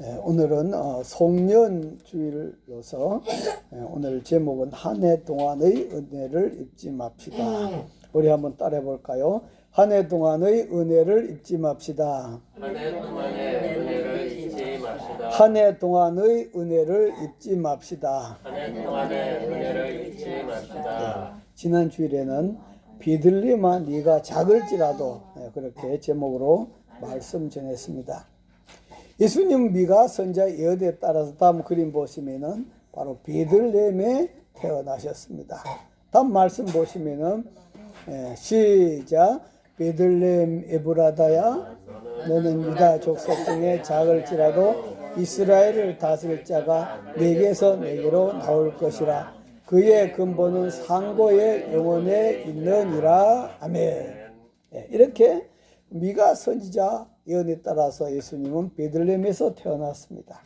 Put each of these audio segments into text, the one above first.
오늘은 송년주일로서 오늘 제목은 한 해 동안의 은혜를 잊지 맙시다. 우리 한번 따라해 볼까요? 한 해 동안의 은혜를 잊지 맙시다. 한 해 동안의 은혜를 잊지 맙시다. 한 해 동안의 은혜를 잊지 맙시다. 한 해 동안의 은혜를 잊지 맙시다. 지난 주일에는 비들리마 네가 작을지라도 그렇게 제목으로 말씀 전했습니다. 예수님 미가 선자 여대에 따라서 다음 그림 보시면은 바로 베들레헴에 태어나셨습니다. 다음 말씀 보시면은 시작. 베들레헴 에브라다야 너는 유다 족속 중에 작을지라도 이스라엘을 다스릴 자가 내게서 내게로 나올 것이라. 그의 근본은 상고의 영혼에 있느니라. 아멘. 이렇게 미가 선지자 예언에 따라서 예수님은 베들레헴에서 태어났습니다.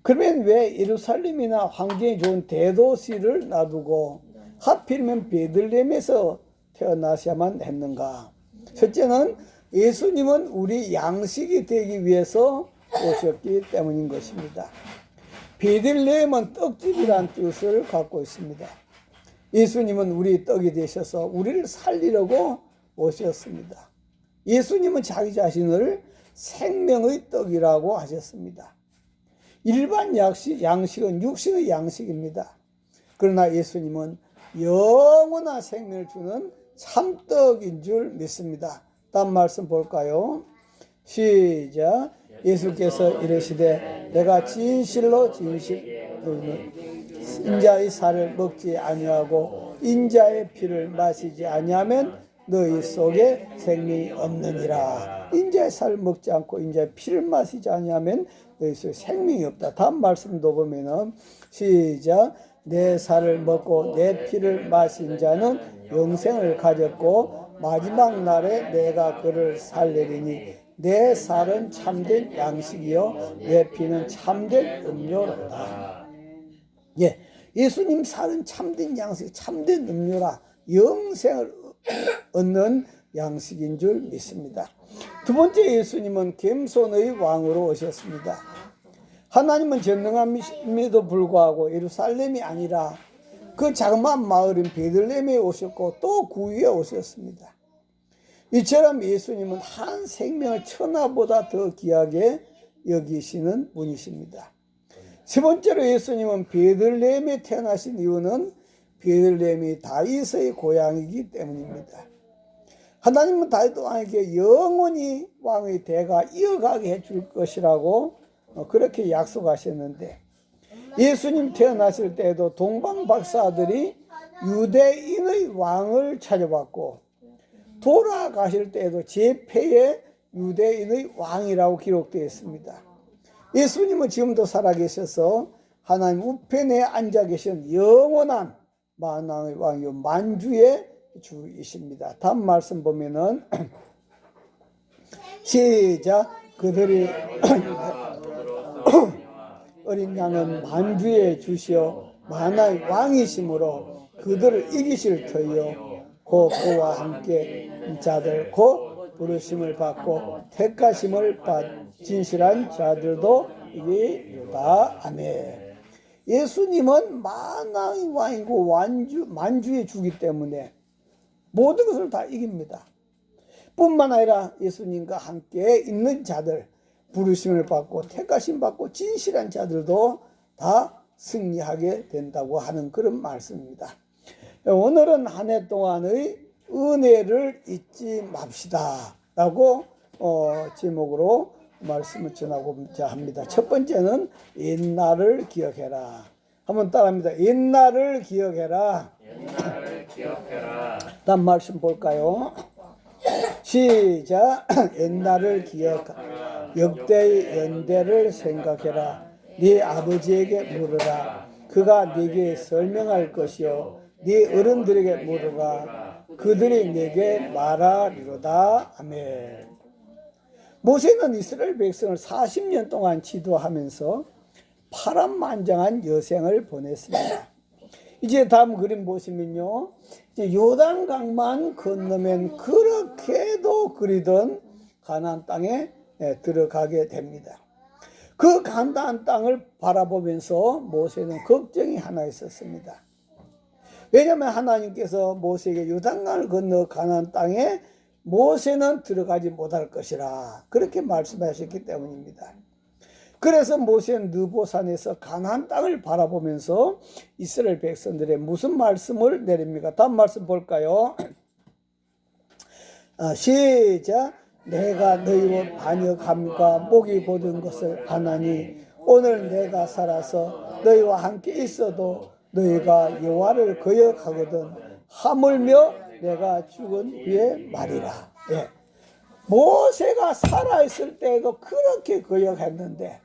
그러면 왜 예루살렘이나 환경이 좋은 대도시를 놔두고 하필이면 베들레헴에서 태어나셔야만 했는가? 첫째는 예수님은 우리 양식이 되기 위해서 오셨기 때문인 것입니다. 베들레헴은 떡집이란 뜻을 갖고 있습니다. 예수님은 우리 떡이 되셔서 우리를 살리려고 오셨습니다. 예수님은 자기 자신을 생명의 떡이라고 하셨습니다. 일반 양식은 육신의 양식입니다. 그러나 예수님은 영원한 생명을 주는 참떡인 줄 믿습니다. 다음 말씀 볼까요? 시작. 예수께서 이르시되 내가 진실로 인자의 살을 먹지 아니하고 인자의 피를 마시지 아니하면 너희 속에 생명이 없느니라. 인자의 살을 먹지 않고 인자의 피를 마시지 아니하면 너희 속에 생명이 없다. 다음 말씀도 보면은 시작. 내 살을 먹고 내 피를 마신 자는 영생을 가졌고 마지막 날에 내가 그를 살리리니 내 살은 참된 양식이요 내 피는 참된 음료로다. 예수님 살은 참된 양식, 참된 음료라. 영생을 얻는 양식인 줄 믿습니다. 두 번째, 예수님은 겸손의 왕으로 오셨습니다. 하나님은 전능함임에도 불구하고 예루살렘이 아니라 그 자그마한 마을인 베들레헴에 오셨고 또 구유에 오셨습니다. 이처럼 예수님은 한 생명을 천하보다 더 귀하게 여기시는 분이십니다. 세 번째로 예수님은 베들레헴에 태어나신 이유는 베들레헴이 다윗의 고향이기 때문입니다. 하나님은 다윗 왕에게 영원히 왕의 대가 이어가게 해줄 것이라고 그렇게 약속하셨는데 예수님 태어나실 때에도 동방 박사들이 유대인의 왕을 찾아봤고 돌아가실 때에도 제패의 유대인의 왕이라고 기록되어 있습니다. 예수님은 지금도 살아계셔서 하나님 우편에 앉아 계신 영원한 만왕의 왕이요 만주의 주이십니다. 다음 말씀 보면은 시작. 그들이 어린 양은 만주의 주시요 만왕의 왕이시므로 그들을 이기실 터이요 곧 그와 함께 자들 곧 부르심을 받고 택하심을 받 진실한 자들도 이기리로다. 아멘. 예수님은 만왕의 왕이고 만주의 주기 때문에 모든 것을 다 이깁니다. 뿐만 아니라 예수님과 함께 있는 자들, 부르심을 받고 택하심 받고 진실한 자들도 다 승리하게 된다고 하는 그런 말씀입니다. 오늘은 한 해 동안의 은혜를 잊지 맙시다 라고 제목으로 말씀을 전하고자 합니다. 첫 번째는 옛날을 기억해라. 한번 따라합니다. 옛날을 기억해라. 옛날을 기억해라. 다음 말씀 볼까요? 시작. 옛날을 기억하라. 역대의 연대를 생각해라. 네 아버지에게 물으라. 그가 네게 설명할 것이요 네 어른들에게 물으라. 그들이 네게 말하리로다. 아멘. 모세는 이스라엘 백성을 40년 동안 지도하면서 파란만장한 여생을 보냈습니다. 이제 다음 그림 보시면요, 이제 요단강만 건너면 그렇게도 그리던 가나안 땅에 들어가게 됩니다. 그 가나안 땅을 바라보면서 모세는 걱정이 하나 있었습니다. 왜냐하면 하나님께서 모세에게 요단강을 건너 가나안 땅에 모세는 들어가지 못할 것이라 그렇게 말씀하셨기 때문입니다. 그래서 모세는 느보산에서 가나안 땅을 바라보면서 이스라엘 백성들의 무슨 말씀을 내립니까? 다음 말씀 볼까요? 시작. 내가 너희와 반역함과 목이 곧은 것을 아나니 오늘 내가 살아서 너희와 함께 있어도 너희가 여호와를 거역하거든 하물며 내가 죽은 후에 말이라. 예. 모세가 살아있을 때에도 그렇게 거역했는데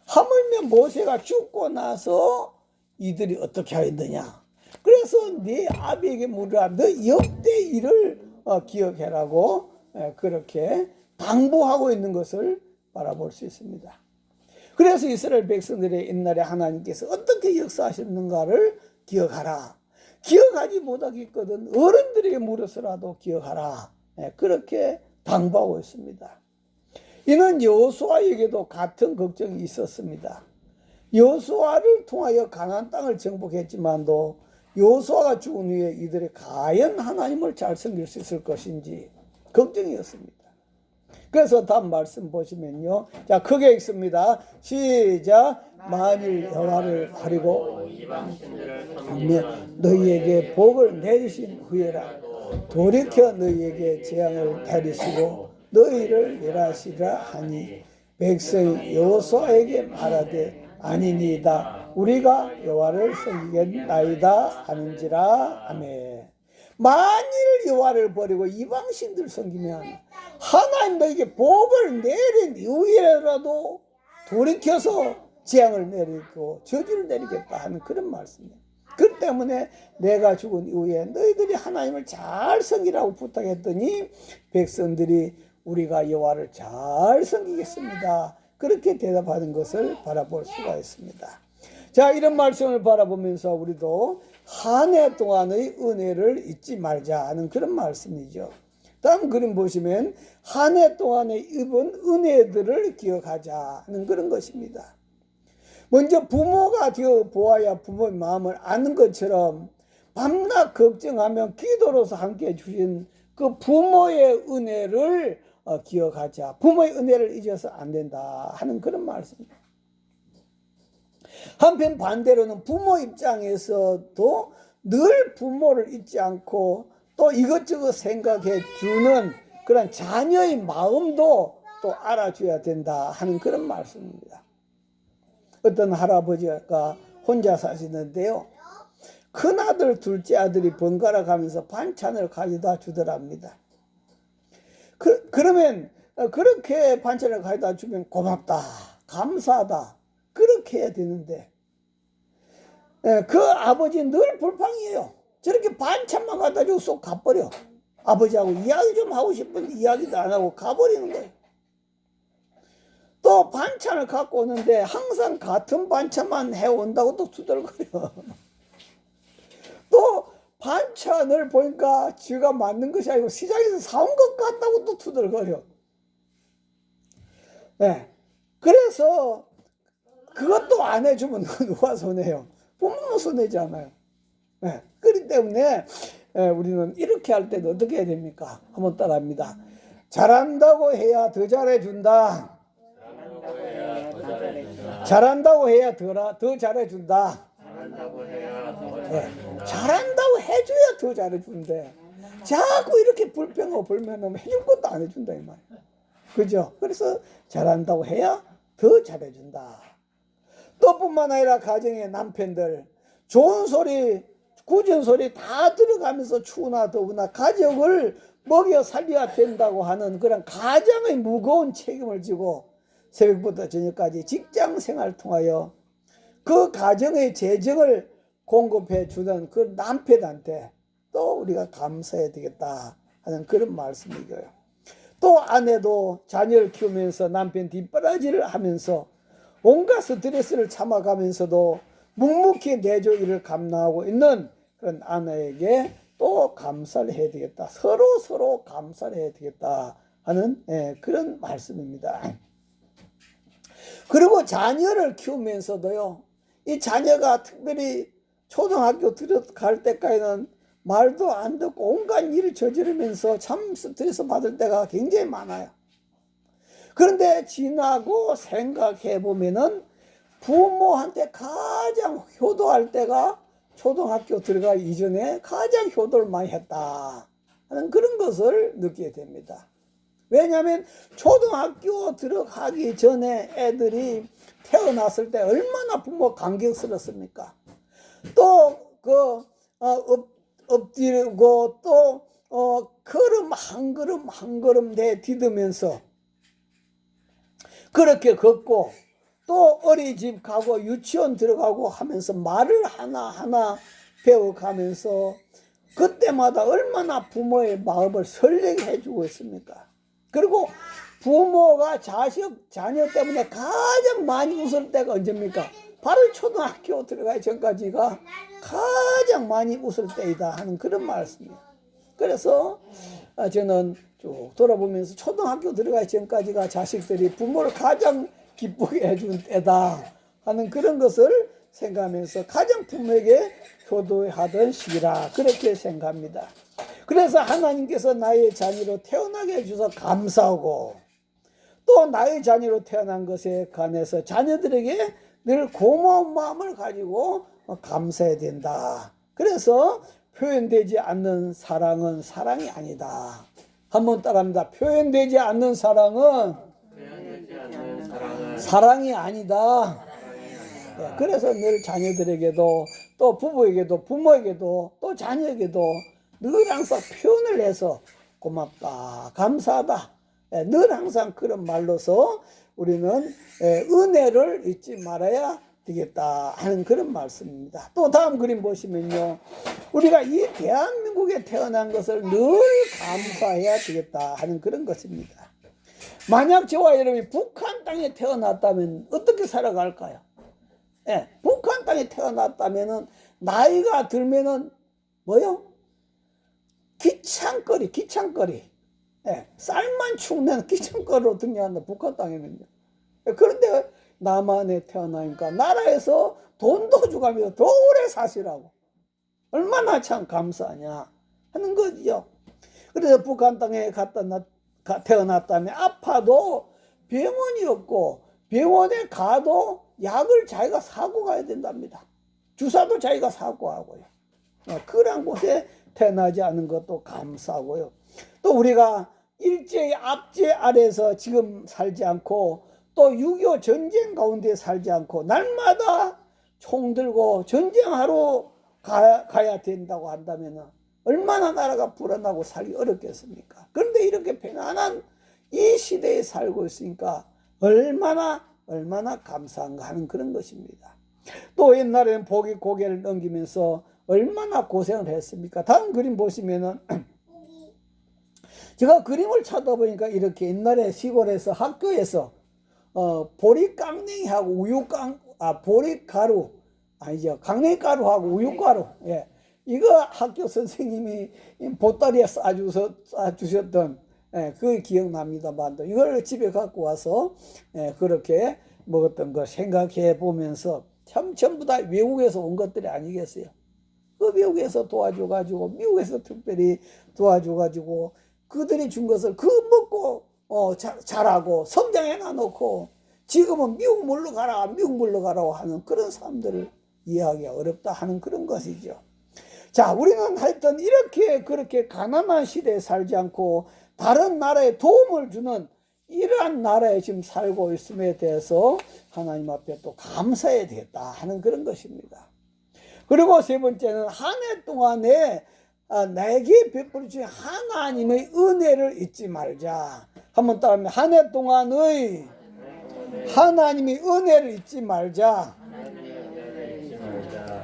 하물며 모세가 죽고 나서 이들이 어떻게 하였느냐. 그래서 네 아비에게 물으라. 너 역대 일을 기억해라고 그렇게 당부하고 있는 것을 바라볼 수 있습니다. 그래서 이스라엘 백성들의 옛날에 하나님께서 어떻게 역사하셨는가를 기억하라. 기억하지 못하겠거든 어른들에게 물어서라도 기억하라. 그렇게 당부하고 있습니다. 이는 여호수아에게도 같은 걱정이 있었습니다. 여호수아를 통하여 가나안 땅을 정복했지만도 여호수아가 죽은 후에 이들이 과연 하나님을 잘 섬길 수 있을 것인지 걱정이었습니다. 그래서 다음 말씀 보시면요. 자, 크게 읽습니다. 시작. 만일 여호와를 버리고 너희에게 복을 내리신 후에라 돌이켜 너희에게 재앙을 내리시고 너희를 멸하시리라 하니 백성이 여호수아에게 말하되 아니니이다 우리가 여호와를 섬기겠나이다 하는지라. 아멘. 만일 여호와를 버리고 이방신들 섬기면 하나님 너에게 복을 내린 이후에라도 돌이켜서 재앙을 내리고 저주를 내리겠다 하는 그런 말씀이에요. 그 때문에 내가 죽은 이후에 너희들이 하나님을 잘 섬기라고 부탁했더니 백성들이 우리가 여호와를 잘 섬기겠습니다 그렇게 대답하는 것을 바라볼 수가 있습니다. 자, 이런 말씀을 바라보면서 우리도 한 해 동안의 은혜를 잊지 말자 하는 그런 말씀이죠. 다음 그림 보시면 한 해 동안에 입은 은혜들을 기억하자 하는 그런 것입니다. 먼저 부모가 되어 보아야 부모의 마음을 아는 것처럼 밤낮 걱정하며 기도로서 함께 주신 그 부모의 은혜를 기억하자. 부모의 은혜를 잊어서 안 된다 하는 그런 말씀입니다. 한편 반대로는 부모 입장에서도 늘 부모를 잊지 않고 또 이것저것 생각해 주는 그런 자녀의 마음도 또 알아줘야 된다 하는 그런 말씀입니다. 어떤 할아버지가 혼자 사시는데요. 큰아들 둘째 아들이 번갈아 가면서 반찬을 가져다 주더랍니다. 그러면 그렇게 반찬을 가져다 주면 고맙다 감사하다 그렇게 해야 되는데 그 아버지는 늘 불팡이에요. 저렇게 반찬만 갖다 주고 쏙 가버려. 아버지하고 이야기 좀 하고 싶은데 이야기도 안 하고 가버리는 거예요. 또 반찬을 갖고 오는데 항상 같은 반찬만 해온다고 또 투덜거려. 또 반찬을 보니까 지가 만든 것이 아니고 시장에서 사온 것 같다고 또 투덜거려. 네. 그래서 그것도 안 해주면 누가 손해요? 부모는 손해지 않아요. 네. 그렇기 때문에 우리는 이렇게 할 때도 어떻게 해야 됩니까? 한번 따라합니다. 잘한다고 해야 더 잘해준다. 잘한다고 해야 더 잘해준다. 네. 잘한다고 해줘야 더 잘해주는데 자꾸 이렇게 불평하고 불만하면 해줄 것도 안 해준다 이 말이에요. 그죠? 그래서 잘한다고 해야 더 잘해준다. 또 뿐만 아니라 가정의 남편들 좋은 소리 굳은 소리 다 들어가면서 추우나 더우나 가족을 먹여 살려야 된다고 하는 그런 가정의 무거운 책임을 지고 새벽부터 저녁까지 직장 생활을 통하여 그 가정의 재정을 공급해 주는 그 남편한테 또 우리가 감사해야 되겠다 하는 그런 말씀이고요. 또 아내도 자녀를 키우면서 남편 뒷바라지를 하면서 온갖 스트레스를 참아가면서도 묵묵히 내조 일을 감당하고 있는 그런 아내에게 또 감사를 해야 되겠다. 서로 감사를 해야 되겠다 하는 그런 말씀입니다. 그리고 자녀를 키우면서도요, 이 자녀가 특별히 초등학교 들어갈 때까지는 말도 안 듣고 온갖 일을 저지르면서 참 스트레스 받을 때가 굉장히 많아요. 그런데 지나고 생각해 보면은 부모한테 가장 효도할 때가 초등학교 들어가기 이전에 가장 효도를 많이 했다 하는 그런 것을 느끼게 됩니다. 왜냐하면 초등학교 들어가기 전에 애들이 태어났을 때 얼마나 부모 감격스럽습니까? 또 엎드리고 또 걸음 한 걸음 한 걸음 내디디면서 그렇게 걷고 또 어린이집 가고 유치원 들어가고 하면서 말을 하나하나 배워가면서 그때마다 얼마나 부모의 마음을 설레게 해주고 있습니까? 그리고 부모가 자녀 때문에 가장 많이 웃을 때가 언제입니까? 바로 초등학교 들어가기 전까지가 가장 많이 웃을 때이다 하는 그런 말씀이에요. 그래서 저는 쭉 돌아보면서 초등학교 들어가기 전까지가 자식들이 부모를 가장 기쁘게 해준 때다 하는 그런 것을 생각하면서 가장 부모에게 효도하던 시기라 그렇게 생각합니다. 그래서 하나님께서 나의 자녀로 태어나게 해주셔서 감사하고 또 나의 자녀로 태어난 것에 관해서 자녀들에게 늘 고마운 마음을 가지고 감사해야 된다. 그래서 표현되지 않는 사랑은 사랑이 아니다. 한번 따라합니다. 표현되지 않는 사랑은 사랑이 아니다. 네, 그래서 늘 자녀들에게도 또 부부에게도 부모에게도 또 자녀에게도 늘 항상 표현을 해서 고맙다, 감사하다. 네, 늘 항상 그런 말로서 우리는 은혜를 잊지 말아야 되겠다 하는 그런 말씀입니다. 또 다음 그림 보시면요, 우리가 이 대한민국에 태어난 것을 늘 감사해야 되겠다 하는 그런 것입니다. 만약 저와 여러분이 북한 땅에 태어났다면 어떻게 살아갈까요? 예, 북한 땅에 태어났다면은 나이가 들면은 뭐요? 기창거리. 예, 쌀만 추우면 기창거리로 등장한다. 북한 땅에는요. 예, 그런데 남한에 태어나니까 나라에서 돈도 주가면서 더 오래 사시라고. 얼마나 참 감사하냐 하는 거죠. 그래서 북한 땅에 태어났다면 아파도 병원이 없고 병원에 가도 약을 자기가 사고 가야 된답니다. 주사도 자기가 사고 하고요. 그런 곳에 태어나지 않은 것도 감사하고요. 또 우리가 일제의 압제 아래서 지금 살지 않고 또 6.25 전쟁 가운데 살지 않고 날마다 총 들고 전쟁하러 가야 된다고 한다면 얼마나 나라가 불안하고 살기 어렵겠습니까? 그런데 이렇게 편안한 이 시대에 살고 있으니까 얼마나 감사한가 하는 그런 것입니다. 또 옛날에는 복이 고개를 넘기면서 얼마나 고생을 했습니까? 다음 그림 보시면은 제가 그림을 찾아보니까 이렇게 옛날에 시골에서 학교에서 보리깡냉이하고 보리가루 아니죠, 강냉이가루하고 우유가루, 예, 이거 학교 선생님이 보따리에 싸주셨던 그 기억납니다만 이걸 집에 갖고 와서 그렇게 먹었던 걸 생각해 보면서 참 전부 다 외국에서 온 것들이 아니겠어요. 그 미국에서 도와줘가지고 미국에서 특별히 도와줘가지고 그들이 준 것을 그 먹고 자라고 성장해 놔놓고 지금은 미국 물러가라고 하는 그런 사람들을 이해하기가 어렵다 하는 그런 것이죠. 자, 우리는 하여튼 그렇게 가난한 시대에 살지 않고 다른 나라에 도움을 주는 이러한 나라에 지금 살고 있음에 대해서 하나님 앞에 또 감사해야 되겠다 하는 그런 것입니다. 그리고 세 번째는 한 해 동안에 내게 베풀어주신 하나님의 은혜를 잊지 말자. 한번 따라하면 한 해 동안의 하나님의 은혜를 잊지 말자.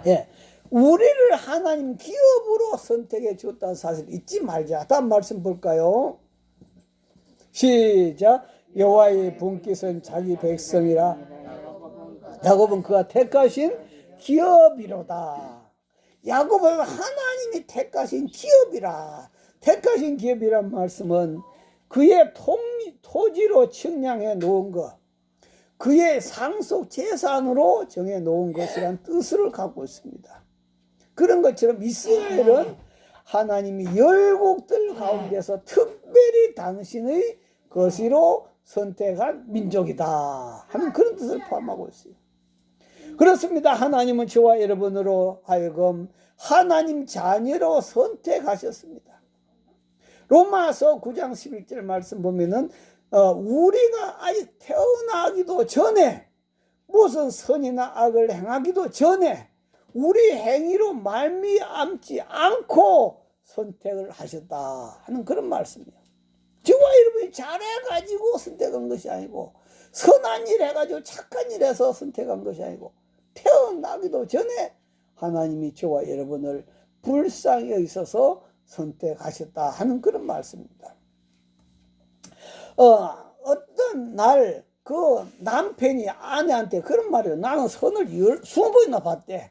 예, 우리를 하나님 기업으로 선택해 주었다는 사실 잊지 말자. 다음 말씀 볼까요? 시작. 여호와의 분깃은 자기 백성이라 야곱은 그가 택하신 기업이로다. 야곱은 하나님이 택하신 기업이라. 택하신 기업이란 말씀은 그의 토지로 측량해 놓은 것, 그의 상속 재산으로 정해놓은 것이란 뜻을 갖고 있습니다. 그런 것처럼 이스라엘은 하나님이 열국들 가운데서 특별히 당신의 것으로 선택한 민족이다 하는 그런 뜻을 포함하고 있어요. 그렇습니다. 하나님은 저와 여러분으로 하여금 하나님 자녀로 선택하셨습니다. 로마서 9장 11절 말씀 보면은 우리가 아직 태어나기도 전에 무슨 선이나 악을 행하기도 전에 우리 행위로 말미암지 않고 선택을 하셨다 하는 그런 말씀이에요. 저와 여러분이 잘해가지고 선택한 것이 아니고 선한 일 해가지고 착한 일 해서 선택한 것이 아니고 태어나기도 전에 하나님이 저와 여러분을 불쌍히 여기셔서 선택하셨다 하는 그런 말씀입니다. 어떤 날 그 남편이 아내한테 그런 말이에요. 나는 선을 20번이나 봤대.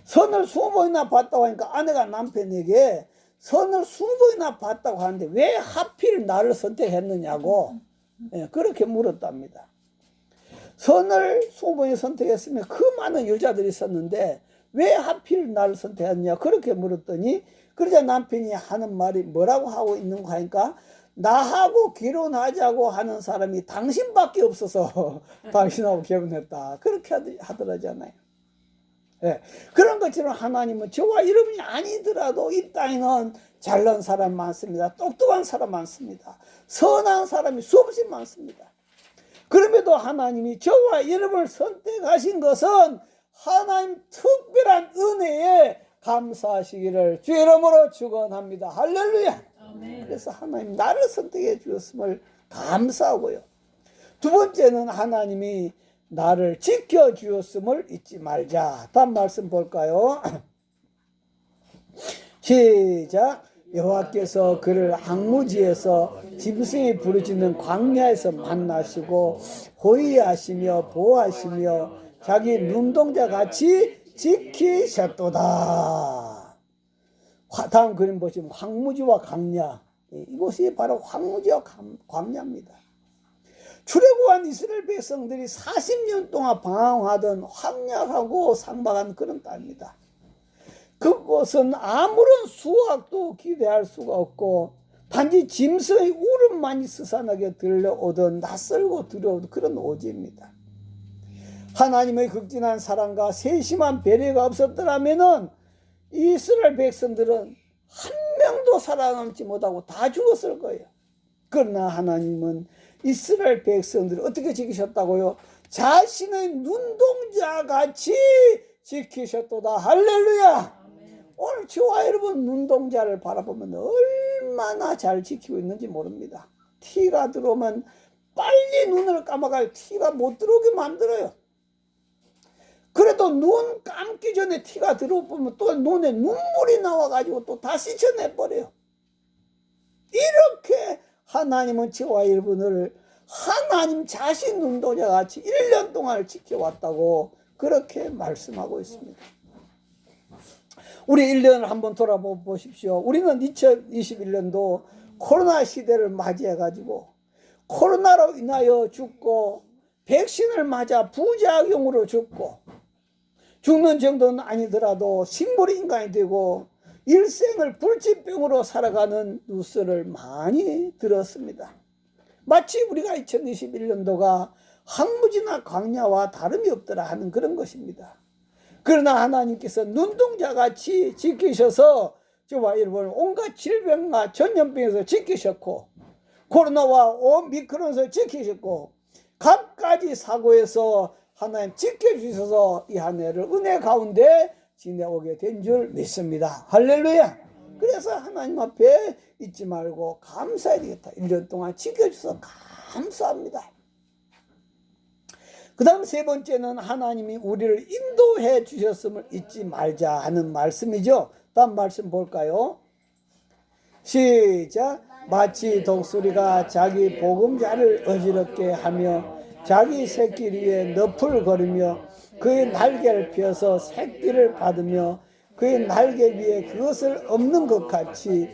선을 20번이나 봤다고 하니까 아내가 남편에게 선을 20번이나 봤다고 하는데 왜 하필 나를 선택했느냐고 그렇게 물었답니다. 선을 20번이 선택했으면 그 많은 여자들이 있었는데 왜 하필 나를 선택했느냐 그렇게 물었더니 그러자 남편이 하는 말이 뭐라고 하고 있는 거 하니까 나하고 결혼하자고 하는 사람이 당신밖에 없어서 당신하고 결혼했다 그렇게 하더라잖아요. 네. 그런 것처럼 하나님은 저와 여러분이 아니더라도 이 땅에는 잘난 사람 많습니다. 똑똑한 사람 많습니다. 선한 사람이 수없이 많습니다. 그럼에도 하나님이 저와 여러분을 선택하신 것은 하나님 특별한 은혜에 감사하시기를 주 이름으로 축원합니다. 할렐루야. 아멘. 그래서 하나님 나를 선택해 주셨음을 감사하고요. 두 번째는 하나님이 나를 지켜주었음을 잊지 말자. 다음 말씀 볼까요? 시작. 여호와께서 그를 항무지에서 짐승이 부르짖는 광야에서 만나시고 호위하시며 보호하시며 자기 눈동자 같이 지키셨도다. 다음 그림 보시면 황무지와 광야, 이곳이 바로 황무지와 광야입니다. 출애굽한 이스라엘 백성들이 40년 동안 방황하던 황량하고 상박한 그런 땅입니다. 그곳은 아무런 수확도 기대할 수가 없고 단지 짐승의 울음만이 스산하게 들려오던 낯설고 두려운 그런 오지입니다. 하나님의 극진한 사랑과 세심한 배려가 없었더라면 이스라엘 백성들은 한 명도 살아남지 못하고 다 죽었을 거예요. 그러나 하나님은 이스라엘 백성들을 어떻게 지키셨다고요? 자신의 눈동자 같이 지키셨도다. 할렐루야. 오늘 저와 여러분 눈동자를 바라보면 얼마나 잘 지키고 있는지 모릅니다. 티가 들어오면 빨리 눈을 감아가요. 티가 못 들어오게 만들어요. 그래도 눈 감기 전에 티가 들어오면 또 눈에 눈물이 나와가지고 또 다 씻어내버려요. 이렇게 하나님은 저와 여러분을 하나님 자신 눈동자 같이 1년 동안 지켜왔다고 그렇게 말씀하고 있습니다. 우리 1년을 한번 돌아보십시오. 우리는 2021년도 코로나 시대를 맞이해가지고 코로나로 인하여 죽고 백신을 맞아 부작용으로 죽고 죽는 정도는 아니더라도 식물인간이 되고 일생을 불치병으로 살아가는 뉴스를 많이 들었습니다. 마치 우리가 2021년도가 황무지나 광야와 다름이 없더라 하는 그런 것입니다. 그러나 하나님께서 눈동자같이 지키셔서 저와 여러분을 온갖 질병과 전염병에서 지키셨고 코로나와 오미크론에서 지키셨고 각가지 사고에서 하나님 지켜주셔서 이 한 해를 은혜 가운데 지내오게 된 줄 믿습니다. 할렐루야. 그래서 하나님 앞에 잊지 말고 감사해야 되겠다. 1년 동안 지켜주셔서 감사합니다. 그 다음 세 번째는 하나님이 우리를 인도해 주셨음을 잊지 말자 하는 말씀이죠. 다음 말씀 볼까요? 시작. 마치 독수리가 자기 보금자를 어지럽게 하며 자기 새끼를 위해 너풀거리며 그의 날개를 펴서 새끼를 받으며 그의 날개 위에 그것을 엎는 것 같이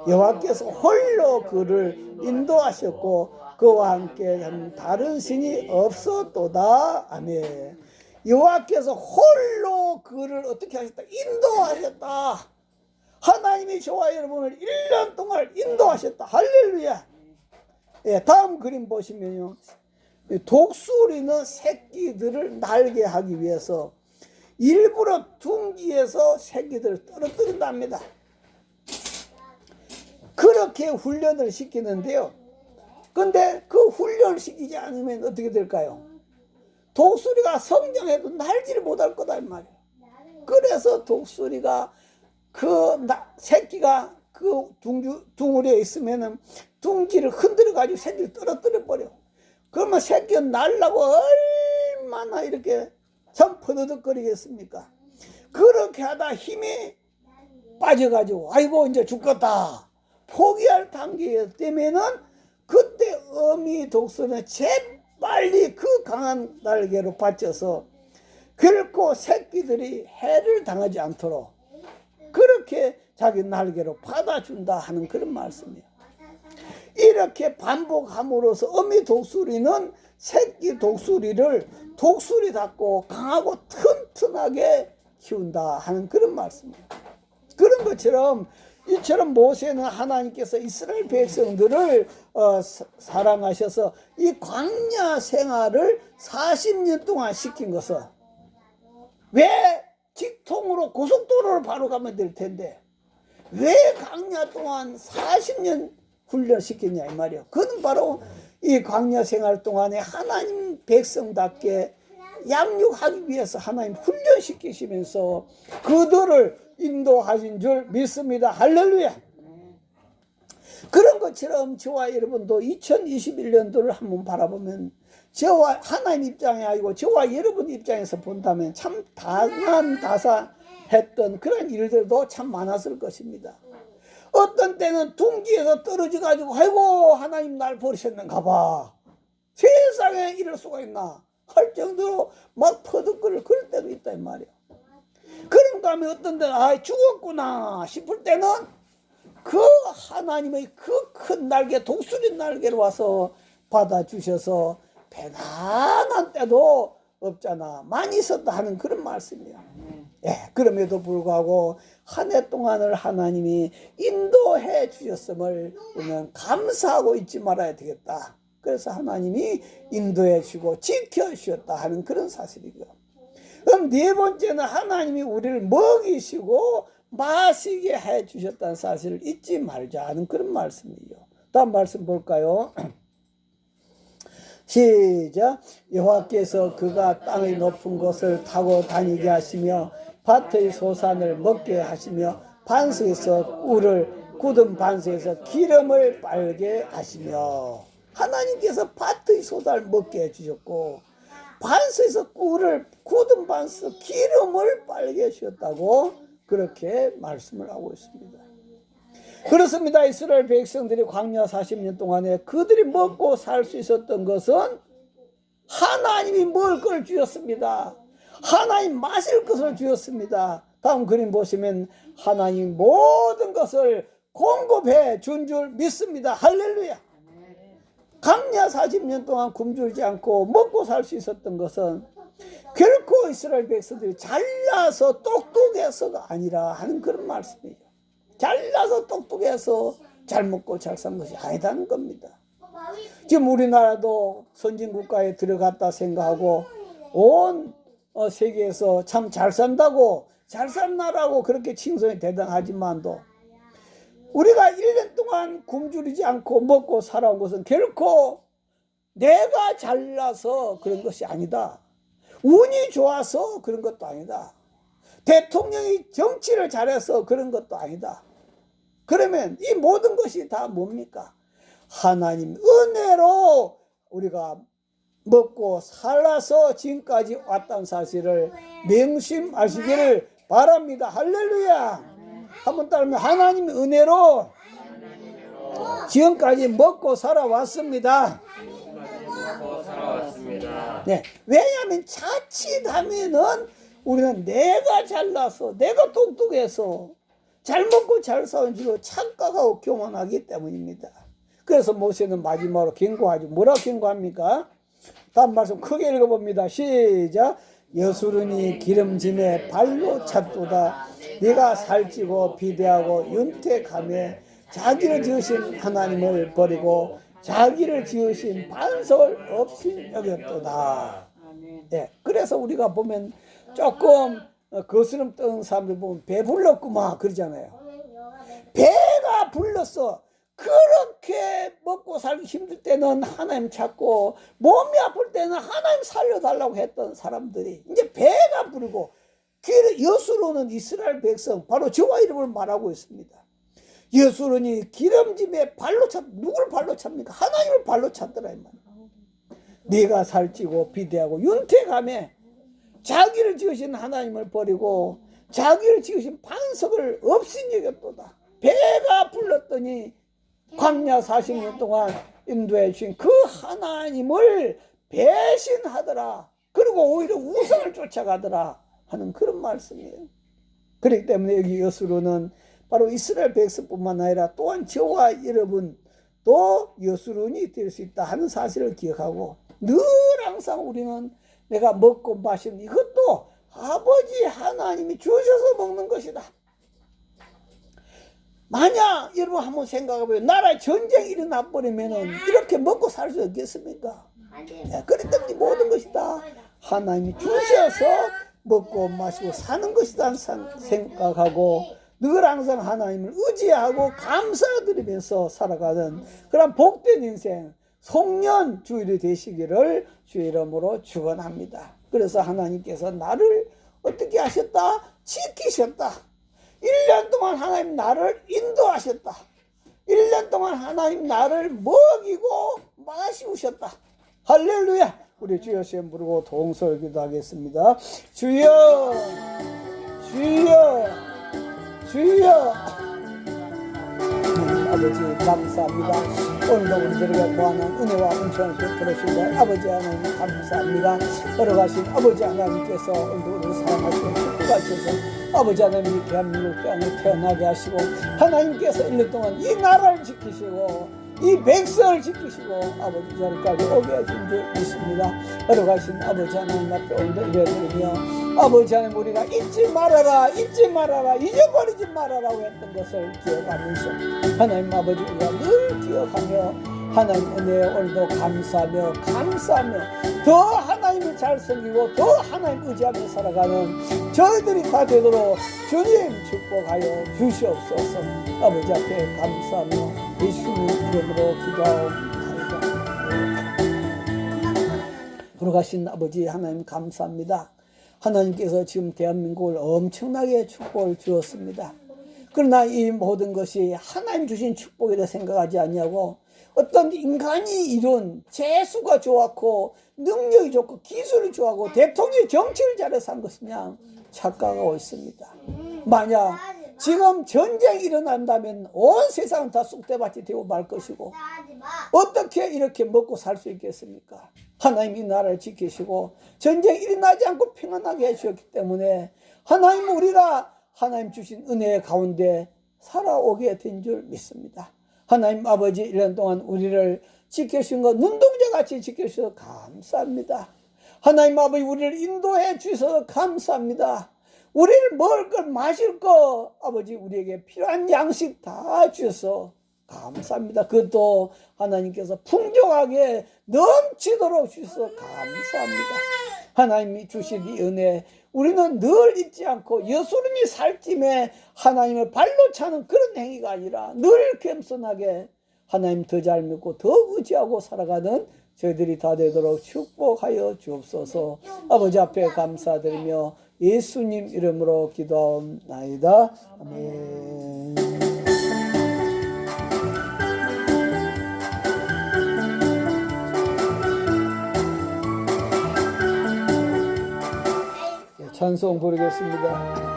여호와께서 홀로 그를 인도하셨고 그와 함께 한 다른 신이 없었도다. 아멘. 여호와께서 홀로 그를 어떻게 하셨다? 인도하셨다. 하나님이 저와 여러분을 1년 동안 인도하셨다. 할렐루야. 예, 다음 그림 보시면요. 독수리는 새끼들을 날게 하기 위해서 일부러 둥지에서 새끼들을 떨어뜨린답니다. 그렇게 훈련을 시키는데요. 근데 그 훈련을 시키지 않으면 어떻게 될까요? 독수리가 성장해도 날지를 못할 거다 이 말이에요. 그래서 독수리가 새끼가 그 둥우리에 있으면은 둥지를 흔들어 가지고 새끼를 떨어뜨려 버려. 그러면 새끼가 날라고 얼마나 이렇게 참 퍼드덕거리겠습니까? 그렇게 하다 힘이 빠져가지고 아이고 이제 죽겠다 포기할 단계에 되면은 그때 어미 독수리는 재빨리 그 강한 날개로 받쳐서 결코 새끼들이 해를 당하지 않도록 그렇게 자기 날개로 받아준다 하는 그런 말씀이에요. 이렇게 반복함으로써 어미 독수리는 새끼 독수리를 독수리답고 강하고 튼튼하게 키운다 하는 그런 말씀이에요. 그런 것처럼 이처럼 모세는 하나님께서 이스라엘 백성들을 사랑하셔서 이 광야 생활을 40년 동안 시킨 것은 왜 직통으로 고속도로를 바로 가면 될 텐데 왜 광야 동안 40년 훈련시켰냐 이 말이에요. 그는 바로 이 광야 생활 동안에 하나님 백성답게 양육하기 위해서 하나님 훈련시키시면서 그들을 인도하신 줄 믿습니다. 할렐루야. 그런 것처럼 저와 여러분도 2021년도를 한번 바라보면 저와 하나님 입장이 아니고 저와 여러분 입장에서 본다면 참 다사했던 그런 일들도 참 많았을 것입니다. 어떤 때는 둥지에서 떨어져 가지고 아이고 하나님 날 버리셨는가 봐. 세상에 이럴 수가 있나 할 정도로 막 퍼득거릴 그럴 때도 있다 이 말이야. 그런 다음에 어떤 때는 아 죽었구나 싶을 때는 그 하나님의 그 큰 날개 독수리 날개로 와서 받아주셔서 배난한 때도 없잖아 많이 있었다 하는 그런 말씀이야. 예, 그럼에도 불구하고 한 해 동안을 하나님이 인도해 주셨음을 우리는 감사하고 잊지 말아야 되겠다. 그래서 하나님이 인도해 주시고 지켜 주셨다 하는 그런 사실이고요. 그럼 네 번째는 하나님이 우리를 먹이시고 마시게 해 주셨다는 사실을 잊지 말자 하는 그런 말씀이에요. 다음 말씀 볼까요? 시작. 여호와께서 그가 땅의 높은 곳을 타고 다니게 하시며 밭의 소산을 먹게 하시며 반석에서 꿀을 굳은 반석에서 기름을 빨게 하시며 하나님께서 밭의 소산을 먹게 해주셨고 반석에서 꿀을 굳은 반석 기름을 빨게 해주셨다고 그렇게 말씀을 하고 있습니다. 그렇습니다. 이스라엘 백성들이 광야 40년 동안에 그들이 먹고 살 수 있었던 것은 하나님이 먹을 걸 주셨습니다. 하나님 마실 것을 주셨습니다. 다음 그림 보시면 하나님 모든 것을 공급해 준 줄 믿습니다. 할렐루야. 광야 40년 동안 굶주리지 않고 먹고 살 수 있었던 것은 결코 이스라엘 백성들이 잘나서 똑똑해서가 아니라 하는 그런 말씀이에요. 잘나서 똑똑해서 잘 먹고 잘 산 것이 아니다는 겁니다. 지금 우리나라도 선진국가에 들어갔다 생각하고 온 세계에서 참 잘 산다고 잘 산 나라고 그렇게 칭송이 대단하지만도 우리가 1년 동안 굶주리지 않고 먹고 살아온 것은 결코 내가 잘나서 그런 것이 아니다. 운이 좋아서 그런 것도 아니다. 대통령이 정치를 잘해서 그런 것도 아니다. 그러면 이 모든 것이 다 뭡니까? 하나님 은혜로 우리가 먹고 살아서 지금까지 왔다는 사실을 명심하시기를 바랍니다. 할렐루야. 한번 따르면 하나님 은혜로 지금까지 먹고 살아왔습니다. 네, 왜냐하면 자칫하면은 우리는 내가 잘나서 내가 똑똑해서 잘 먹고 잘 사는 줄로 착각하고 교만하기 때문입니다. 그래서 모세는 마지막으로 경고하죠. 뭐라고 경고합니까? 다음 말씀 크게 읽어봅니다. 시작. 여수run이 기름짐에 발로 찼도다. 네가 살찌고 비대하고 윤택하며 자기를 지으신 하나님을 버리고 자기를 지으신 반석을 없이 여겼도다. 네, 그래서 우리가 보면 조금 거스름 떠는 사람들 보면 배불렀구만 그러잖아요. 배가 불렀어. 그렇게 먹고 살기 힘들 때는 하나님 찾고 몸이 아플 때는 하나님 살려달라고 했던 사람들이 이제 배가 부르고 여수로는 이스라엘 백성 바로 저와 이름을 말하고 있습니다. 여수론이 기름짐에 발로 찼, 누굴 발로 찹니까? 하나님을 발로 찼더라 이 말이야. 네가 살찌고 비대하고 윤택하며 자기를 지으신 하나님을 버리고 자기를 지으신 반석을 없인 여겼도다. 배가 불렀더니 광야 40년 동안 인도해 주신 그 하나님을 배신하더라. 그리고 오히려 우상을 쫓아가더라 하는 그런 말씀이에요. 그렇기 때문에 여기 여수론은 바로 이스라엘 백성뿐만 아니라 또한 저와 여러분도 여수론이 될 수 있다 하는 사실을 기억하고 늘 항상 우리는 내가 먹고 마시는 이것도 아버지 하나님이 주셔서 먹는 것이다. 만약 여러분 한번 생각해보세요. 나라에 전쟁이 일어나 버리면 이렇게 먹고 살 수 없겠습니까? 그랬더니 모든 것이 다 하나님이 주셔서 먹고 마시고 사는 것이다 생각하고 늘 항상 하나님을 의지하고 감사드리면서 살아가는 그런 복된 인생 송년 주일이 되시기를 주의 이름으로 축원합니다. 그래서 하나님께서 나를 어떻게 하셨다? 지키셨다. 1년 동안 하나님 나를 인도하셨다. 1년 동안 하나님 나를 먹이고 마시우셨다. 할렐루야. 우리 주여 시험 부르고 동서를 기도하겠습니다. 주여 주여 주여. 아버지 감사합니다. 오늘도 우리들에게 무한한 은혜와 은총을 베풀어 주신 아버지 하나님 감사합니다. 걸어가신 아버지 하나님께서 오늘도 우리를 사랑하시고 축복하셔서 아버지 하나님이 대한민국 땅에 태어나게 하시고 하나님께서 1년 동안 이 나라를 지키시고 이 백성을 지키시고 아버지 자리까지 오게 하신 줄 믿습니다. 걸어가신 아버지 하나님 앞에 오늘도 이래드리며 아버지 하나님 우리가 잊지 말아라 잊어버리지 말아라고 했던 것을 기억하면서 하나님 아버지 우리가 늘 기억하며 하나님 은혜에 오늘도 감사하며 더 하나님을 잘 섬기고 더 하나님 의지하며 살아가는 저희들이 다 되도록 주님 축복하여 주시옵소서. 아버지 앞에 감사하며 예수님 이름으로 기도하옵나이다. 돌아가신 아버지 하나님 감사합니다. 하나님께서 지금 대한민국을 엄청나게 축복을 주었습니다. 그러나 이 모든 것이 하나님 주신 축복이라 생각하지 않냐고 어떤 인간이 이룬 재수가 좋았고 능력이 좋고 기술이 좋아하고 대통령이 정치를 잘해서 한 것이냐 착각하고 있습니다. 만약 지금 전쟁이 일어난다면 온 세상은 다 쑥대밭이 되고 말 것이고 어떻게 이렇게 먹고 살 수 있겠습니까? 하나님이 나라를 지키시고 전쟁이 일어나지 않고 평안하게 해주셨기 때문에 하나님 우리가 하나님 주신 은혜 가운데 살아오게 된 줄 믿습니다. 하나님 아버지 1년 동안 우리를 지켜주신 것 눈동자같이 지켜주셔서 감사합니다. 하나님 아버지 우리를 인도해 주셔서 감사합니다. 우리를 먹을 것 마실 것 아버지 우리에게 필요한 양식 다 주셔서 감사합니다. 그것도 하나님께서 풍족하게 넘치도록 주셔서 감사합니다. 하나님이 주신 이 은혜 우리는 늘 잊지 않고 여수름이 살찜에 하나님을 발로 차는 그런 행위가 아니라 늘 겸손하게 하나님 더 잘 믿고 더 의지하고 살아가는 저희들이 다 되도록 축복하여 주옵소서. 아버지 앞에 감사드리며 예수님 이름으로 기도하옵나이다. 아멘. 찬송 부르겠습니다.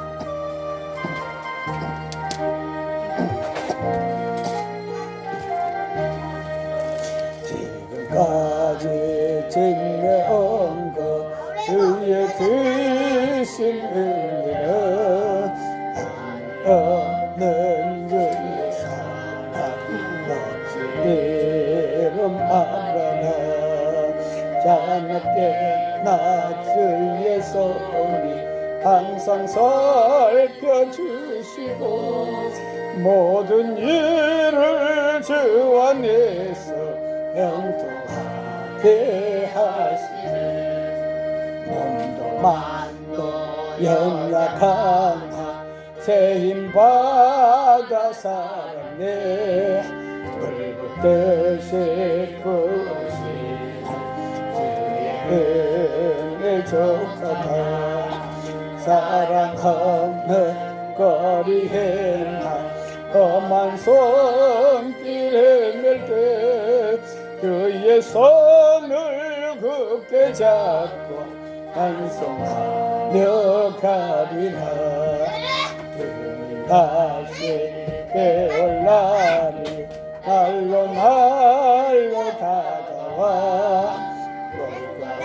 지금까지 증거한 것 주의 크신 은혜는 없는 주의 사랑 없이 하나님께 나 주의 손이 항상 살펴주시고 모든 일을 주 안에서 형통하게 하시네. 몸도 마음도 연약한 세임 받아 살았네. 불붙듯이 부으신 주의 은혜 족하다. 사랑하는 거리에 나 험한 손길을 멜때 그의 손을 굳게 잡고 찬송하며 가리라. 주님 다시 배울 날이 날로 다가와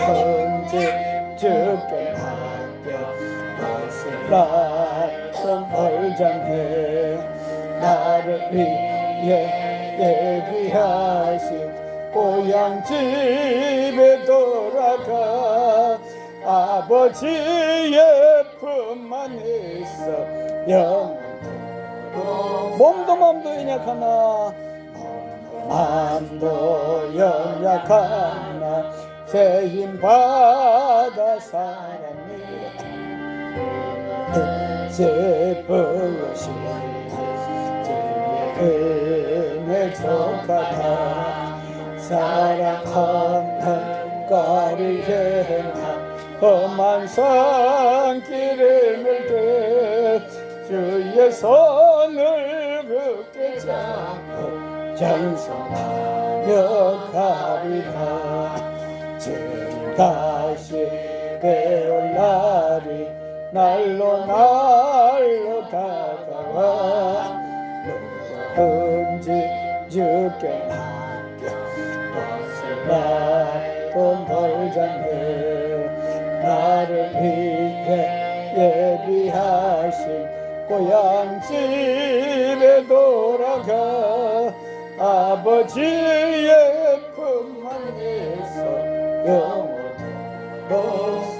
언제 주께 맡겨 벗으라 벌장해. 나를 위해 예비하신 고향 집에 돌아가 아버지의 품만 있어 영원토록. 몸도 마음도 연약하나 마음도 연약하나 세임 받아 살았네. 제부신 주의 은혜 족하다. 사랑하는 거리에 나 험한 산길을 밀때 주의 손을 굳게 잡고 찬송하며 가리라. 주님 다시 배울 날이 날로 다가와 누구든지 주께 맡겨 벗으라 돈 벌자네. 나를 위해 예비하신 고향 집에 돌아가 아버지의 품만 있어 영원토록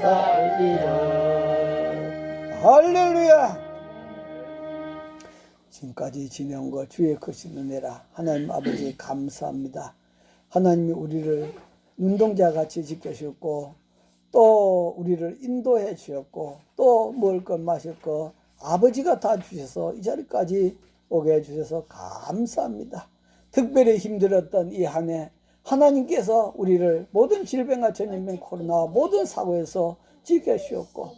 살리라. 할렐루야. 지금까지 지내온 것 주의 크신 은혜라. 하나님 아버지 감사합니다. 하나님이 우리를 눈동자같이 지켜주셨고 또 우리를 인도해 주셨고 또 먹을 것 마실 것 아버지가 다 주셔서 이 자리까지 오게 해주셔서 감사합니다. 특별히 힘들었던 이 한 해 하나님께서 우리를 모든 질병과 전염병 코로나와 모든 사고에서 지켜주셨고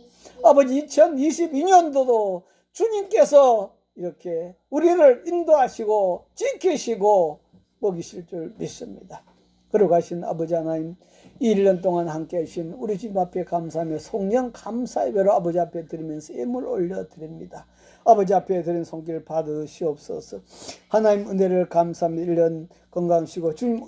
아버지 2022년도도 주님께서 이렇게 우리를 인도하시고 지키시고 먹이실 줄 믿습니다. 걸어가신 아버지 하나님, 이 1년 동안 함께 해주신 우리 집 앞에 감사하며 송영 감사 예배로 아버지 앞에 드리면서 예물 올려드립니다. 아버지 앞에 드린 손길 받으시옵소서. 하나님 은혜를 감사하며 1년 건강하시고 주님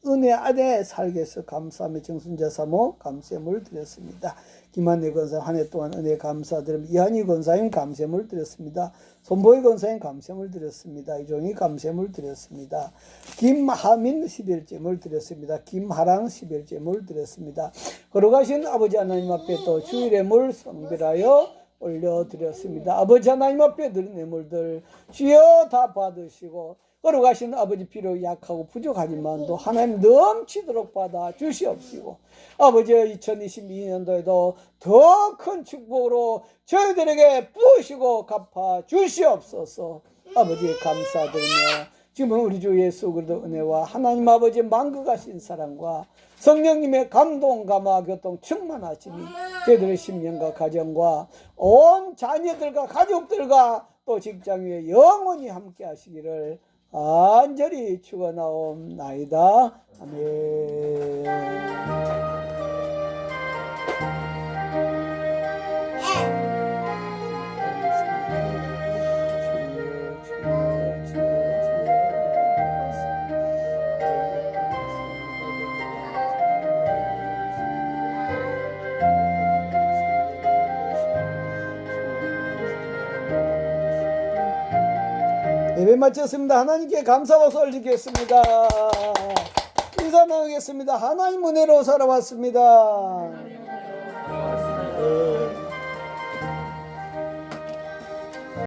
은혜 안에 살게 해서 감사하며 정순자 사모 감사예물 드렸습니다. 김한혜 권사님 한 해 동안 은혜 감사드리며 이한희 권사님 감사예물 드렸습니다. 손보희 권사님 감사예물 드렸습니다. 이종희 감사예물 드렸습니다. 김하민 11제물 드렸습니다. 김하랑 11제물 드렸습니다. 걸어가신 아버지 하나님 앞에 또 주일예물 성별하여 올려드렸습니다. 아버지 하나님 앞에 드린 예물들 주여 다 받으시고 걸어가신 아버지 비록 약하고 부족하지만도 하나님 넘치도록 받아 주시옵시고 아버지 2022년도에도 더 큰 축복으로 저희들에게 부으시고 갚아 주시옵소서. 아버지 감사드리며 지금은 우리 주 예수 그리스도 은혜와 하나님 아버지 만극하신 사랑과 성령님의 감동 감화 교통 충만하시니 저희들의 심령과 가정과 온 자녀들과 가족들과 또 직장 위에 영원히 함께 하시기를 간절히 축원하옵나이다. 아멘. 예배 마쳤습니다. 하나님께 감사 박수 올리겠습니다. 이 제사 나가겠습니다. 하나님 은혜로 살아왔습니다.